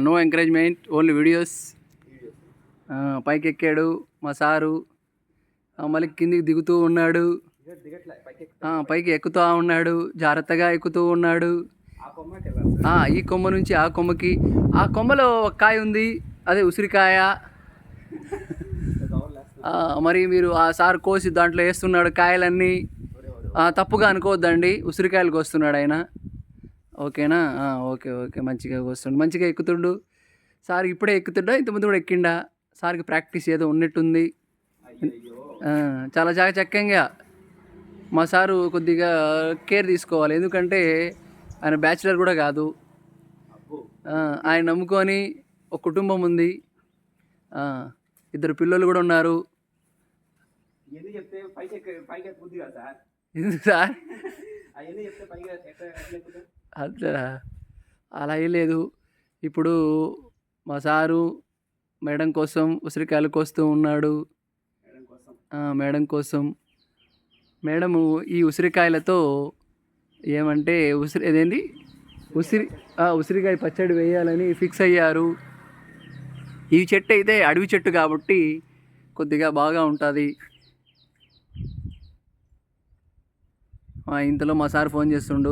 No encouragement, only videos. పైకి ఎక్కాడు మా సారు, మళ్ళీ కిందికి దిగుతూ ఉన్నాడు. పైకి ఎక్కుతూ ఉన్నాడు, జాగ్రత్తగా ఎక్కుతూ ఉన్నాడు. ఈ కొమ్మ నుంచి ఆ కొమ్మకి. ఆ కొమ్మలో ఒక కాయ ఉంది, అదే ఉసిరికాయ. మరి మీరు ఆ సార్ కోసి దాంట్లో వేస్తున్నాడు కాయలన్నీ. తప్పుగా అనుకోవద్దండి, ఉసిరికాయలు కోస్తున్నాడు ఆయన. ఓకేనా? ఓకే ఓకే, మంచిగా కోస్తుండు, మంచిగా ఎక్కుతుండు. సార్ ఇప్పుడే ఎక్కుతుండా, ఇంతకుముందు కూడా ఎక్కిండా? సార్కి ప్రాక్టీస్ ఏదో ఉన్నట్టుంది. చాలా చక్కగా మా సారు కొద్దిగా కేర్ తీసుకోవాలి, ఎందుకంటే ఆయన బ్యాచిలర్ కూడా కాదు. ఆయన నమ్ముకొని ఒక కుటుంబం ఉంది, 2 పిల్లలు కూడా ఉన్నారు. ఎందుకు సార్ అట్లా? అలా ఏం లేదు. ఇప్పుడు మా సారు మేడం కోసం ఉసిరికాయలు కోస్తూ ఉన్నాడు. మేడం కోసం. మేడము ఈ ఉసిరికాయలతో ఏమంటే ఉసిరికాయ పచ్చడి వేయాలని ఫిక్స్ అయ్యారు. ఈ చెట్టు అయితే అడవి చెట్టు కాబట్టి కొద్దిగా బాగా ఉంటుంది. ఇంతలో మా సార్ ఫోన్ చేస్తుండు.